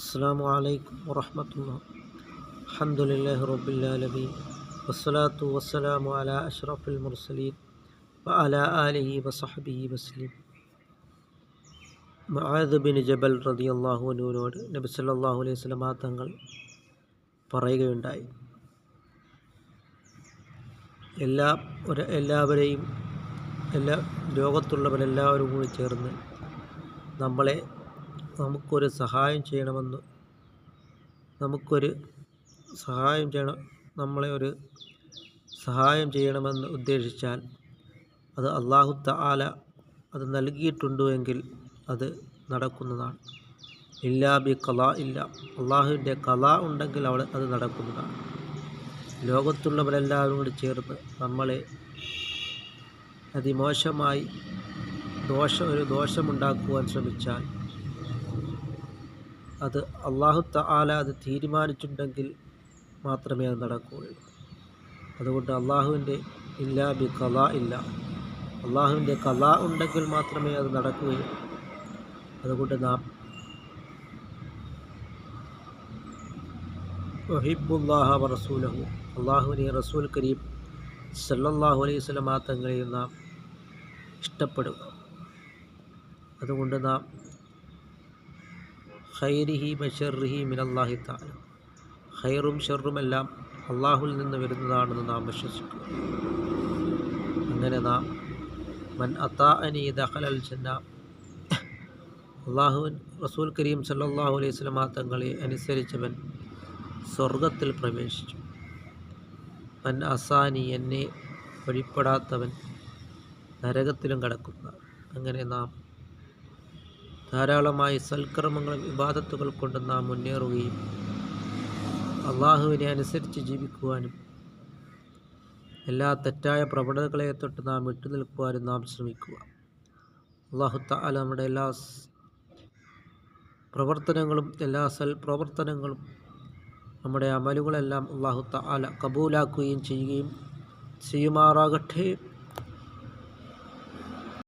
അസ്സലാമു അലൈക്കും വറഹ്മത്തുള്ളാഹി. അൽഹംദുലില്ലാഹി റബ്ബിൽ ആലമീൻ വസ്സലാത്തു വസ്സലാമു അലാ അഷ്റഫിൽ മുർസലീൻ വഅലാ ആലിഹി വസഹ്ബിഹി വസല്ലം. മുആദ് ബിൻ ജബൽ റളിയല്ലാഹു അൻഹുവിനോട് നബി സല്ലല്ലാഹു അലൈഹി വസല്ലം തങ്ങൾ പറയുകയുണ്ടായി, എല്ലാവരെയും ലോകത്തുള്ളവരെല്ലാവരും കൂടി ചേർന്ന് നമുക്കൊരു സഹായം ചെയ്യണമെന്ന് ഉദ്ദേശിച്ചാൽ അത് അല്ലാഹു തആല അത് നൽകിയിട്ടുണ്ടെങ്കിൽ അത് നടക്കുന്നതാണ്. ഇല്ലാ ബി ഖലാ ഇല്ല, അള്ളാഹുവിൻ്റെ ഖലാ ഉണ്ടെങ്കിൽ അത് നടക്കുന്നതാണ്. ലോകത്തുള്ളവരെല്ലാവരും കൂടി ചേർന്ന് നമ്മളെ അതിമോശമായി ഒരു ദോഷമുണ്ടാക്കുവാൻ ശ്രമിച്ചാൽ അത് അല്ലാഹു തആല അത് തീരുമാനിച്ചിട്ടുണ്ടെങ്കിൽ മാത്രമേ അത് നടക്കുകയുള്ളൂ. അതുകൊണ്ട് ഇല്ലാ ബി ഖലാ ഇല്ല, അള്ളാഹുവിൻ്റെ ഖലാ ഉണ്ടെങ്കിൽ മാത്രമേ അത് നടക്കുകയുള്ളൂ. അതുകൊണ്ട് നാം ഉഹിബ്ബുല്ലാഹ വ റസൂലഹു, അള്ളാഹുവിനെ റസൂൽ കരീം സല്ലല്ലാഹു അലൈഹി വസല്ലം തങ്ങളെയും നാം ഇഷ്ടപ്പെടുക. അതുകൊണ്ട് നാം ഖൈരിഹി ബശർറിഹി മിനല്ലാഹി തആല, ഖൈറും ഷർറുമെല്ലാം അള്ളാഹുവിൽ നിന്ന് വരുന്നതാണെന്ന് നാം വിശ്വസിക്കുക. അങ്ങനെ നാം മൻ അതാഅനി ദഖലൽ ജന്ന, അള്ളാഹുവിൻ റസൂൽ കരീം സല്ലല്ലാഹു അലൈഹി വസല്ലം തങ്ങളെ അനുസരിച്ചവൻ സ്വർഗത്തിൽ പ്രവേശിച്ചു. മൻ അസാനി, എന്നെ വഴിപ്പെടാത്തവൻ നരകത്തിലും കടക്കുന്നതാണ്. അങ്ങനെ നാം ധാരാളമായി സൽക്കർമ്മങ്ങളും ഇബാദത്തുകൾ കൊണ്ട് നാം മുന്നേറുകയും അള്ളാഹുവിനെ അനുസരിച്ച് ജീവിക്കുവാനും എല്ലാ തെറ്റായ പ്രവണതകളെ തൊട്ട് നാം വിട്ടുനിൽക്കുവാനും നാം ശ്രമിക്കുക. അല്ലാഹു തആല നമ്മുടെ എല്ലാ പ്രവർത്തനങ്ങളും, എല്ലാ സൽപ്രവർത്തനങ്ങളും, നമ്മുടെ അമലുകളെല്ലാം അല്ലാഹു തആല കബൂലാക്കുകയും ചെയ്യുമാറാകട്ടെ.